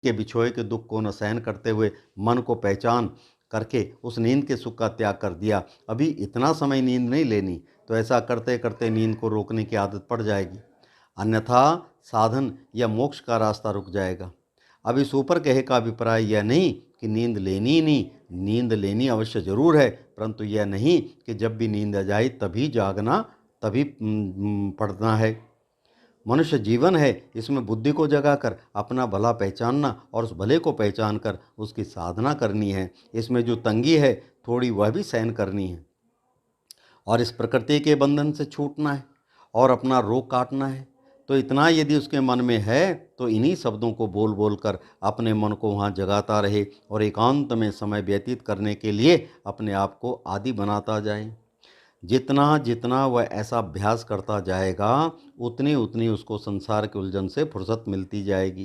के बिछोए के दुख को न सहन करते हुए मन को पहचान करके उस नींद के सुख का त्याग कर दिया। अभी इतना समय नींद नहीं लेनी, तो ऐसा करते करते नींद को रोकने की आदत पड़ जाएगी, अन्यथा साधन या मोक्ष का रास्ता रुक जाएगा। अब इस ऊपर कहे का अभिप्राय यह नहीं कि नींद लेनी ही नहीं, नींद लेनी अवश्य जरूर है, परंतु यह नहीं कि जब भी नींद आ जाए तभी जागना, तभी पढ़ना है। मनुष्य जीवन है, इसमें बुद्धि को जगाकर अपना भला पहचानना और उस भले को पहचान कर उसकी साधना करनी है। इसमें जो तंगी है थोड़ी वह भी सहन करनी है, और इस प्रकृति के बंधन से छूटना है और अपना रोग काटना है। तो इतना यदि उसके मन में है तो इन्हीं शब्दों को बोल बोल कर अपने मन को वहाँ जगाता रहे और एकांत में समय व्यतीत करने के लिए अपने आप को आदी बनाता जाए। जितना जितना वह ऐसा अभ्यास करता जाएगा, उतनी उतनी उसको संसार के उलझन से फुर्सत मिलती जाएगी।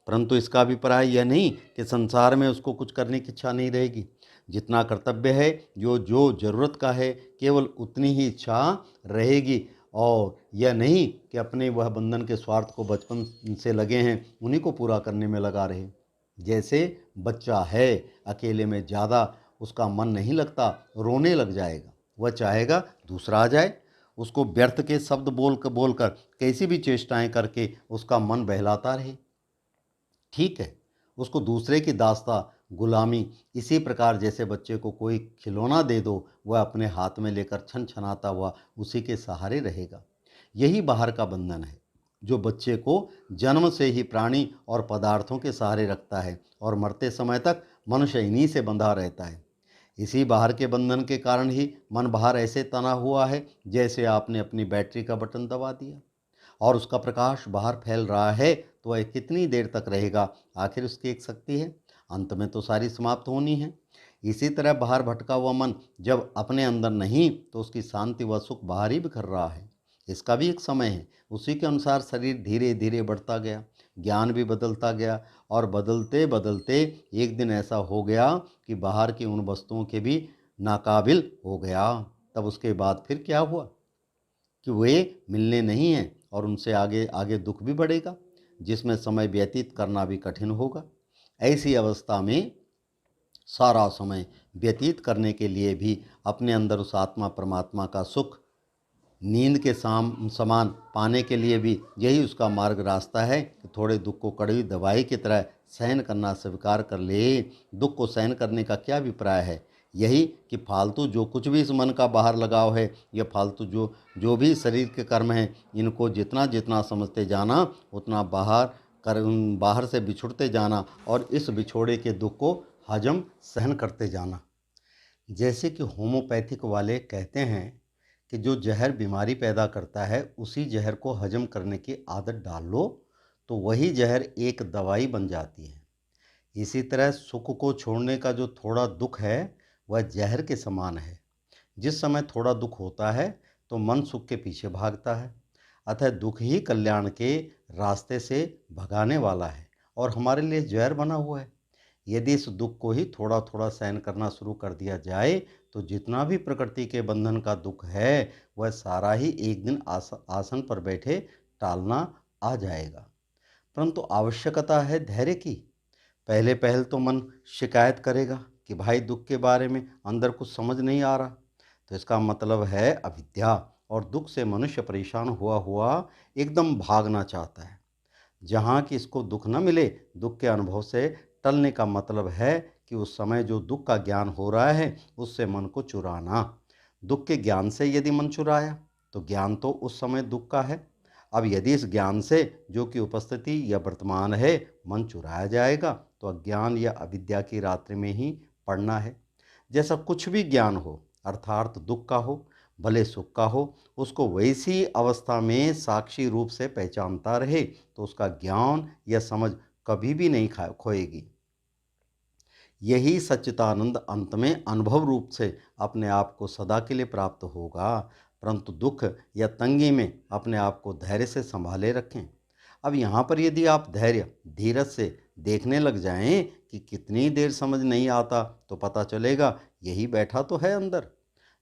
परंतु इसका अभिप्राय यह नहीं कि संसार में उसको कुछ करने की इच्छा नहीं रहेगी। जितना कर्तव्य है, जो जो जरूरत का है, केवल उतनी ही इच्छा रहेगी। और यह नहीं कि अपने वह बंधन के स्वार्थ को बचपन से लगे हैं उन्हीं को पूरा करने में लगा रहे। जैसे बच्चा है, अकेले में ज़्यादा उसका मन नहीं लगता, रोने लग जाएगा, वह चाहेगा दूसरा आ जाए, उसको व्यर्थ के शब्द बोलकर कैसी भी चेष्टाएं करके उसका मन बहलाता रहे। ठीक है, उसको दूसरे की दास्ता, गुलामी, इसी प्रकार जैसे बच्चे को कोई खिलौना दे दो, वह अपने हाथ में लेकर छन छनाता हुआ उसी के सहारे रहेगा। यही बाहर का बंधन है जो बच्चे को जन्म से ही प्राणी और पदार्थों के सहारे रखता है और मरते समय तक मनुष्य इन्हीं से बंधा रहता है। इसी बाहर के बंधन के कारण ही मन बाहर ऐसे तना हुआ है जैसे आपने अपनी बैटरी का बटन दबा दिया और उसका प्रकाश बाहर फैल रहा है, तो वह कितनी देर तक रहेगा? आखिर उसकी एक शक्ति है, अंत में तो सारी समाप्त होनी है। इसी तरह बाहर भटका हुआ मन जब अपने अंदर नहीं, तो उसकी शांति व सुख बाहर ही बिखर रहा है। इसका भी एक समय है। उसी के अनुसार शरीर धीरे धीरे बढ़ता गया, ज्ञान भी बदलता गया, और बदलते बदलते एक दिन ऐसा हो गया कि बाहर की उन वस्तुओं के भी नाकाबिल हो गया। तब उसके बाद फिर क्या हुआ कि वे मिलने नहीं हैं, और उनसे आगे आगे दुख भी बढ़ेगा, जिसमें समय व्यतीत करना भी कठिन होगा। ऐसी अवस्था में सारा समय व्यतीत करने के लिए भी अपने अंदर उस आत्मा परमात्मा का सुख नींद के समान पाने के लिए भी यही उसका मार्ग रास्ता है कि थोड़े दुख को कड़वी दवाई की तरह सहन करना स्वीकार कर ले। दुख को सहन करने का क्या अभिप्राय है? यही कि फालतू जो कुछ भी इस मन का बाहर लगाव है, या फालतू जो जो भी शरीर के कर्म हैं, इनको जितना जितना समझते जाना, उतना बाहर से बिछुड़ते जाना और इस बिछोड़े के दुख को हजम सहन करते जाना। जैसे कि होम्योपैथिक वाले कहते हैं कि जो जहर बीमारी पैदा करता है, उसी जहर को हजम करने की आदत डाल लो, तो वही जहर एक दवाई बन जाती है। इसी तरह सुख को छोड़ने का जो थोड़ा दुख है, वह जहर के समान है। जिस समय थोड़ा दुख होता है तो मन सुख के पीछे भागता है, अतः दुख ही कल्याण के रास्ते से भगाने वाला है और हमारे लिए जहर बना हुआ है। यदि इस दुख को ही थोड़ा थोड़ा सहन करना शुरू कर दिया जाए, तो जितना भी प्रकृति के बंधन का दुख है, वह सारा ही एक दिन आसन पर बैठे टालना आ जाएगा। परंतु आवश्यकता है धैर्य की। पहले पहल तो मन शिकायत करेगा कि भाई दुख के बारे में अंदर कुछ समझ नहीं आ रहा। तो इसका मतलब है अविद्या, और दुख से मनुष्य परेशान हुआ हुआ एकदम भागना चाहता है। जहाँ कि इसको दुख न मिले, दुख के अनुभव से टलने का मतलब है कि उस समय जो दुख का ज्ञान हो रहा है उससे मन को चुराना। दुख के ज्ञान से यदि मन चुराया, तो ज्ञान तो उस समय दुख का है। अब यदि इस ज्ञान से, जो कि उपस्थिति या वर्तमान है, मन चुराया जाएगा, तो अज्ञान या अविद्या की रात्रि में ही पड़ना है। जैसा कुछ भी ज्ञान हो, अर्थात दुख का हो भले सुख का हो, उसको वैसी अवस्था में साक्षी रूप से पहचानता रहे, तो उसका ज्ञान या समझ कभी भी नहीं खोएगी। यही सच्चिदानंद अंत में अनुभव रूप से अपने आप को सदा के लिए प्राप्त होगा। परंतु दुख या तंगी में अपने आप को धैर्य से संभाले रखें। अब यहाँ पर यदि आप धैर्य धीरज से देखने लग जाएं कि कितनी देर समझ नहीं आता, तो पता चलेगा यही बैठा तो है अंदर,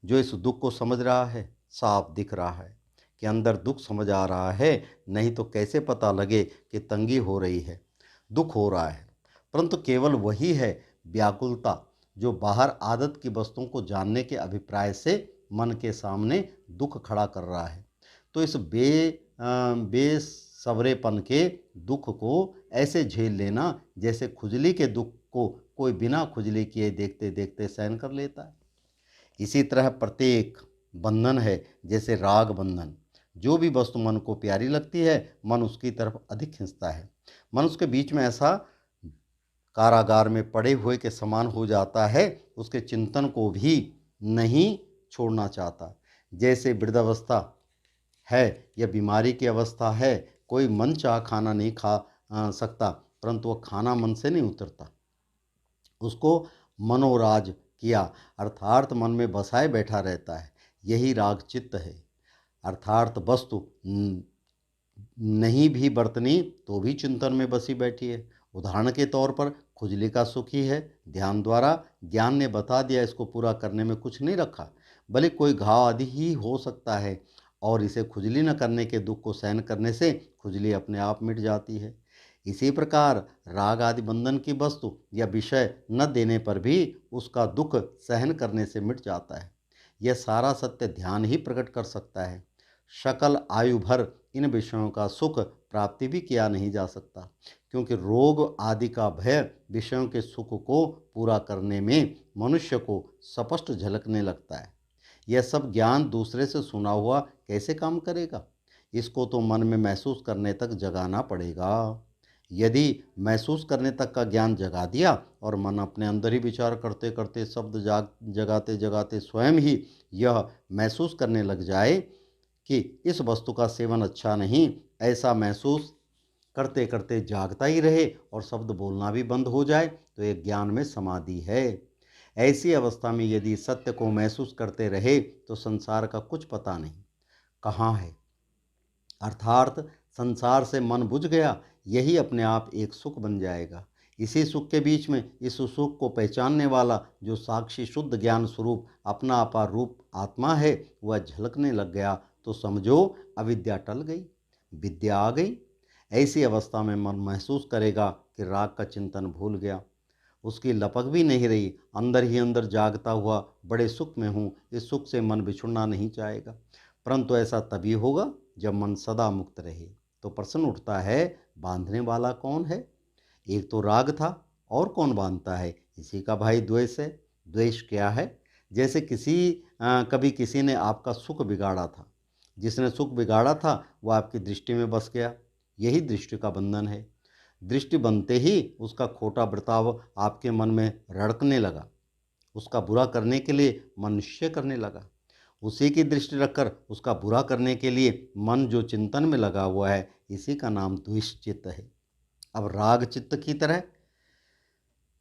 जो इस दुख को समझ रहा है। साफ दिख रहा है कि अंदर दुख समझ आ रहा है, नहीं तो कैसे पता लगे कि तंगी हो रही है। दुख हो रहा है, परंतु केवल वही है व्याकुलता जो बाहर आदत की वस्तुओं को जानने के अभिप्राय से मन के सामने दुख खड़ा कर रहा है। तो इस बेसबरेपन के दुख को ऐसे झेल लेना जैसे खुजली के दुख को कोई बिना खुजली किए देखते देखते सहन कर लेता है। इसी तरह प्रत्येक बंधन है जैसे राग बंधन। जो भी वस्तु मन को प्यारी लगती है, मन उसकी तरफ अधिक खींचता है। मन उसके बीच में ऐसा कारागार में पड़े हुए के समान हो जाता है, उसके चिंतन को भी नहीं छोड़ना चाहता। जैसे वृद्धावस्था है या बीमारी की अवस्था है, कोई मन चाह खाना नहीं खा सकता, परंतु वह खाना मन से नहीं उतरता। उसको मनोराज किया अर्थात मन में बसाए बैठा रहता है। यही राग चित्त है। अर्थात वस्तु नहीं भी बरतनी तो भी चिंतन में बसी बैठी है। उदाहरण के तौर पर खुजली का सुख ही है। ध्यान द्वारा ज्ञान ने बता दिया, इसको पूरा करने में कुछ नहीं रखा, भले कोई घाव आदि ही हो सकता है, और इसे खुजली न करने के दुख को सहन करने से खुजली अपने आप मिट जाती है। इसी प्रकार राग आदि बंधन की वस्तु या विषय न देने पर भी उसका दुख सहन करने से मिट जाता है। यह सारा सत्य ध्यान ही प्रकट कर सकता है। सकल आयु भर इन विषयों का सुख प्राप्ति भी किया नहीं जा सकता, क्योंकि रोग आदि का भय विषयों के सुख को पूरा करने में मनुष्य को स्पष्ट झलकने लगता है। यह सब ज्ञान दूसरे से सुना हुआ कैसे काम करेगा? इसको तो मन में महसूस करने तक जगाना पड़ेगा। यदि महसूस करने तक का ज्ञान जगा दिया और मन अपने अंदर ही विचार करते करते शब्द जगाते जगाते स्वयं ही यह महसूस करने लग जाए कि इस वस्तु का सेवन अच्छा नहीं, ऐसा महसूस करते करते जागता ही रहे और शब्द बोलना भी बंद हो जाए, तो एक ज्ञान में समाधि है। ऐसी अवस्था में यदि सत्य को महसूस करते रहे तो संसार का कुछ पता नहीं कहाँ है। अर्थात संसार से मन बुझ गया, यही अपने आप एक सुख बन जाएगा। इसी सुख के बीच में इस सुख को पहचानने वाला जो साक्षी शुद्ध ज्ञान स्वरूप अपना अपार रूप आत्मा है, वह झलकने लग गया, तो समझो अविद्या टल गई, विद्या आ गई। ऐसी अवस्था में मन महसूस करेगा कि राग का चिंतन भूल गया, उसकी लपक भी नहीं रही, अंदर ही अंदर जागता हुआ बड़े सुख में हूँ। इस सुख से मन बिछुड़ना नहीं चाहेगा, परंतु ऐसा तभी होगा जब मन सदा मुक्त रहे। तो प्रश्न उठता है, बांधने वाला कौन है? एक तो राग था, और कौन बांधता है? इसी का भाई द्वेष है। द्वेष क्या है? जैसे कभी किसी ने आपका सुख बिगाड़ा था। जिसने सुख बिगाड़ा था वह आपकी दृष्टि में बस गया, यही दृष्टि का बंधन है। दृष्टि बनते ही उसका खोटा बर्ताव आपके मन में रड़कने लगा, उसका बुरा करने के लिए मन निश्चय करने लगा। उसी की दृष्टि रखकर उसका बुरा करने के लिए मन जो चिंतन में लगा हुआ है, इसी का नाम द्वेष चित्त है। अब राग चित्त की तरह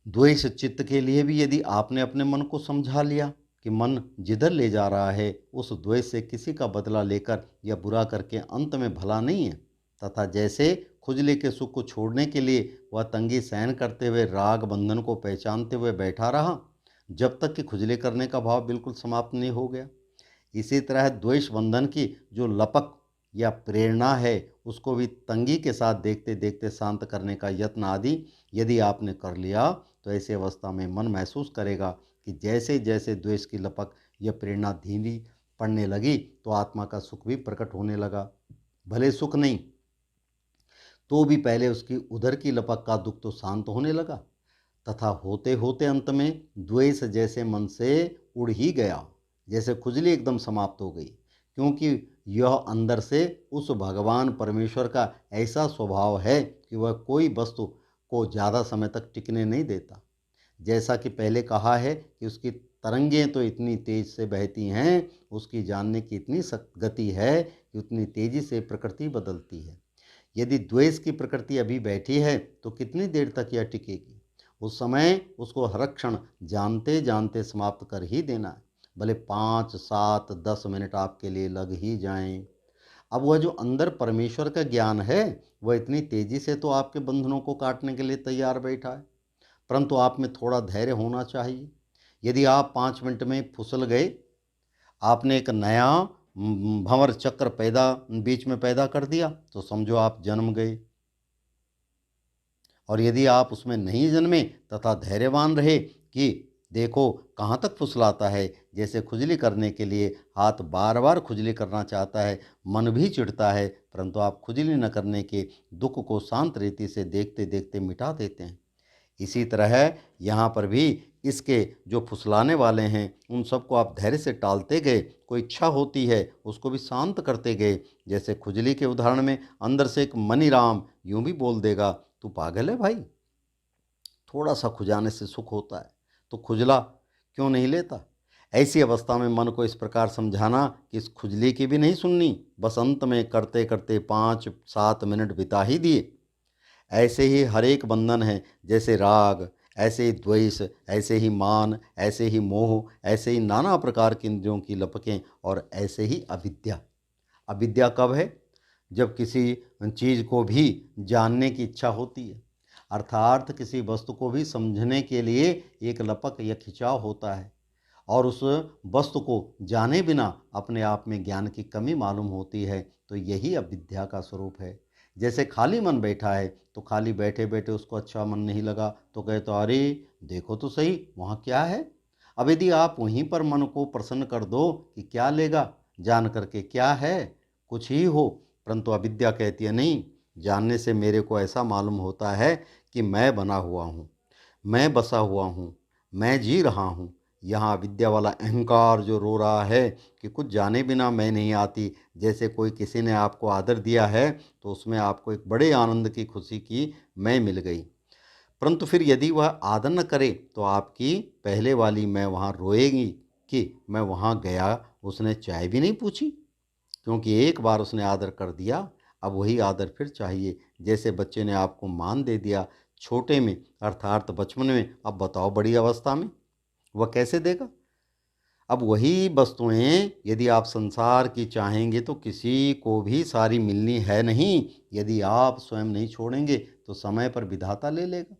द्वेष चित्त के लिए भी यदि आपने अपने मन को समझा लिया कि मन जिधर ले जा रहा है, उस द्वेष से किसी का बदला लेकर या बुरा करके अंत में भला नहीं है, तथा जैसे खुजली के सुख को छोड़ने के लिए वह तंगी सहन करते हुए राग बंधन को पहचानते हुए बैठा रहा, जब तक कि खुजली करने का भाव बिल्कुल समाप्त नहीं हो गया। इसी तरह द्वेष बंधन की जो लपक या प्रेरणा है, उसको भी तंगी के साथ देखते देखते शांत करने का यत्न आदि यदि आपने कर लिया, तो ऐसी अवस्था में मन महसूस करेगा कि जैसे जैसे द्वेष की लपक या प्रेरणा धीमी पड़ने लगी, तो आत्मा का सुख भी प्रकट होने लगा। भले सुख नहीं तो भी पहले उसकी उधर की लपक का दुख तो शांत होने लगा, तथा होते होते अंत में द्वेष जैसे मन से उड़ ही गया, जैसे खुजली एकदम समाप्त हो गई, क्योंकि यह अंदर से उस भगवान परमेश्वर का ऐसा स्वभाव है कि वह कोई वस्तु को ज़्यादा समय तक टिकने नहीं देता। जैसा कि पहले कहा है कि उसकी तरंगें तो इतनी तेज से बहती हैं, उसकी जानने की इतनी गति है कि उतनी तेजी से प्रकृति बदलती है। यदि द्वेष की प्रकृति अभी बैठी है तो कितनी देर तक यह टिकेगी? उस समय उसको हर क्षण जानते जानते समाप्त कर ही देना है, भले 5, 7, 10 मिनट आपके लिए लग ही जाएं। अब वह जो अंदर परमेश्वर का ज्ञान है, वह इतनी तेजी से तो आपके बंधनों को काटने के लिए तैयार बैठा है, परंतु आप में थोड़ा धैर्य होना चाहिए। यदि आप 5 मिनट में फुसल गए, आपने एक नया भंवर चक्र बीच में पैदा कर दिया, तो समझो आप जन्म गए। और यदि आप उसमें नहीं जन्मे तथा धैर्यवान रहे कि देखो कहाँ तक फुसलाता है, जैसे खुजली करने के लिए हाथ बार बार खुजली करना चाहता है, मन भी चिढ़ता है, परंतु आप खुजली न करने के दुख को शांत रीति से देखते देखते मिटा देते हैं। इसी तरह यहाँ पर भी इसके जो फुसलाने वाले हैं उन सबको आप धैर्य से टालते गए, कोई इच्छा होती है उसको भी शांत करते गए। जैसे खुजली के उदाहरण में अंदर से एक मनी राम यूं भी बोल देगा, तू पागल है भाई, थोड़ा सा खुजाने से सुख होता है तो खुजला क्यों नहीं लेता। ऐसी अवस्था में मन को इस प्रकार समझाना कि इस खुजली की भी नहीं सुननी, बस अंत में करते करते 5-7 मिनट बिता ही दिए। ऐसे ही हर एक बंधन है, जैसे राग, ऐसे ही द्वेष, ऐसे ही मान, ऐसे ही मोह, ऐसे ही नाना प्रकार की इंद्रियों की लपकें, और ऐसे ही अविद्या। अविद्या कब है? जब किसी चीज़ को भी जानने की इच्छा होती है, अर्थात किसी वस्तु को भी समझने के लिए एक लपक या खिंचाव होता है, और उस वस्तु को जाने बिना अपने आप में ज्ञान की कमी मालूम होती है, तो यही अविद्या का स्वरूप है। जैसे खाली मन बैठा है तो खाली बैठे बैठे उसको अच्छा मन नहीं लगा तो कहे तो अरे देखो तो सही वहाँ क्या है। अब यदि आप वहीं पर मन को प्रसन्न कर दो कि क्या लेगा जान करके, क्या है, कुछ ही हो, परंतु अविद्या कहती है नहीं, जानने से मेरे को ऐसा मालूम होता है कि मैं बना हुआ हूँ, मैं बसा हुआ हूँ, मैं जी रहा हूँ। यहाँ विद्या वाला अहंकार जो रो रहा है कि कुछ जाने बिना मैं नहीं आती, जैसे कोई किसी ने आपको आदर दिया है तो उसमें आपको एक बड़े आनंद की खुशी की मैं मिल गई, परंतु फिर यदि वह आदर न करे तो आपकी पहले वाली मैं वहाँ रोएगी कि मैं वहाँ गया, उसने चाय भी नहीं पूछी, क्योंकि एक बार उसने आदर कर दिया, अब वही आदर फिर चाहिए। जैसे बच्चे ने आपको मान दे दिया छोटे में अर्थात बचपन में, अब बताओ बड़ी अवस्था में वह कैसे देगा। अब वही वस्तुएं यदि आप संसार की चाहेंगे तो किसी को भी सारी मिलनी है नहीं, यदि आप स्वयं नहीं छोड़ेंगे तो समय पर विधाता ले लेगा।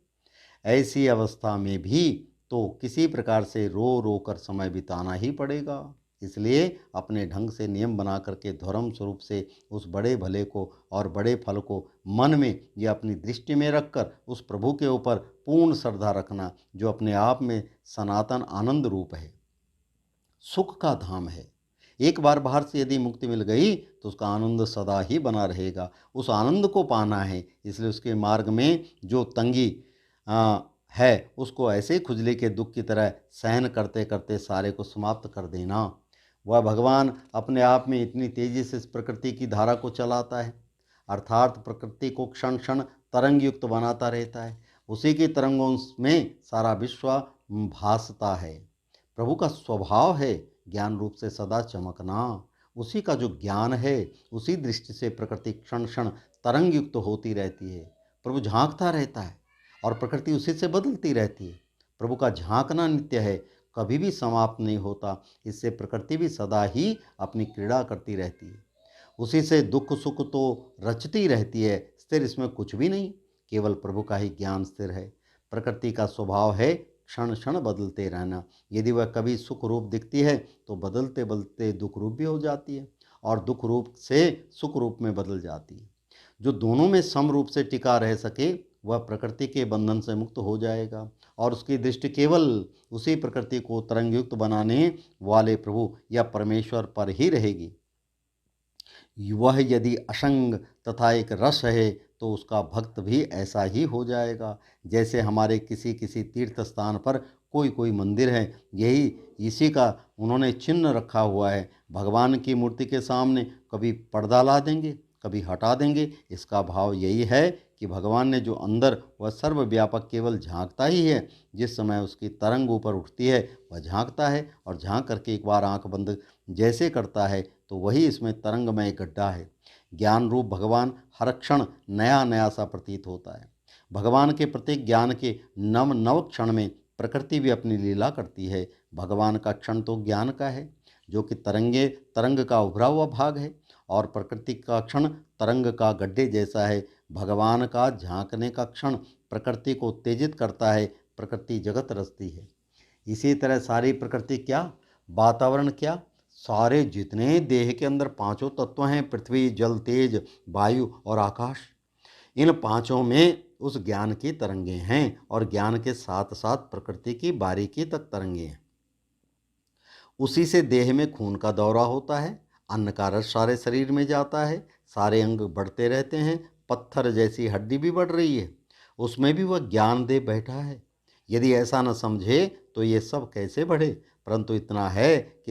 ऐसी अवस्था में भी तो किसी प्रकार से रो रो कर समय बिताना ही पड़ेगा। इसलिए अपने ढंग से नियम बना करके धर्म स्वरूप से उस बड़े भले को और बड़े फल को मन में या अपनी दृष्टि में रखकर उस प्रभु के ऊपर पूर्ण श्रद्धा रखना, जो अपने आप में सनातन आनंद रूप है, सुख का धाम है। एक बार बाहर से यदि मुक्ति मिल गई तो उसका आनंद सदा ही बना रहेगा। उस आनंद को पाना है, इसलिए उसके मार्ग में जो तंगी है उसको ऐसे ही खुजली के दुख की तरह सहन करते करते सारे को समाप्त कर देना। वह भगवान अपने आप में इतनी तेजी से इस प्रकृति की धारा को चलाता है, अर्थात प्रकृति को क्षण क्षण तरंग युक्त बनाता रहता है, उसी की तरंगों में सारा विश्व भासता है। प्रभु का स्वभाव है ज्ञान रूप से सदा चमकना, उसी का जो ज्ञान है उसी दृष्टि से प्रकृति क्षण क्षण तरंग युक्त होती रहती है। प्रभु झांकता रहता है और प्रकृति उसी से बदलती रहती है। प्रभु का झांकना नित्य है, कभी भी समाप्त नहीं होता। इससे प्रकृति भी सदा ही अपनी क्रीड़ा करती रहती है, उसी से दुख सुख तो रचती रहती है, स्थिर इसमें कुछ भी नहीं, केवल प्रभु का ही ज्ञान स्थिर है। प्रकृति का स्वभाव है क्षण क्षण बदलते रहना। यदि वह कभी सुख रूप दिखती है तो बदलते बदलते दुख रूप भी हो जाती है, और दुख रूप से सुख रूप में बदल जाती है। जो दोनों में सम रूप से टिका रह सके वह प्रकृति के बंधन से मुक्त हो जाएगा, और उसकी दृष्टि केवल उसी प्रकृति को तरंगयुक्त बनाने वाले प्रभु या परमेश्वर पर ही रहेगी। वह यदि असंग तथा एक रस है तो उसका भक्त भी ऐसा ही हो जाएगा। जैसे हमारे किसी किसी तीर्थ स्थान पर कोई कोई मंदिर है, यही इसी का उन्होंने चिन्ह रखा हुआ है। भगवान की मूर्ति के सामने कभी पर्दा ला देंगे, कभी हटा देंगे। इसका भाव यही है कि भगवान ने जो अंदर वह सर्वव्यापक केवल झांकता ही है, जिस समय उसकी तरंग ऊपर उठती है वह झांकता है, और झांक करके एक बार आंख बंद जैसे करता है तो वही इसमें तरंगमय गड्ढा है। ज्ञान रूप भगवान हर क्षण नया नया सा प्रतीत होता है। भगवान के प्रत्येक ज्ञान के नव नव क्षण में प्रकृति भी अपनी लीला करती है। भगवान का क्षण तो ज्ञान का है, जो कि तरंग का उभरा हुआ भाग है, और प्रकृति का क्षण तरंग का गड्ढे जैसा है। भगवान का झांकने का क्षण प्रकृति को उत्तेजित करता है, प्रकृति जगत रचती है। इसी तरह सारी प्रकृति क्या, वातावरण क्या, सारे जितने देह के अंदर पांचों तत्व हैं, पृथ्वी जल तेज वायु और आकाश, इन पांचों में उस ज्ञान की तरंगे हैं और ज्ञान के साथ साथ प्रकृति की बारीकी तक तरंगे हैं। उसी से देह में खून का दौरा होता है, अन्न का रस सारे शरीर में जाता है, सारे अंग बढ़ते रहते हैं, पत्थर जैसी हड्डी भी बढ़ रही है, उसमें भी वह ज्ञान दे बैठा है। यदि ऐसा न समझे तो ये सब कैसे बढ़े, परंतु इतना है कि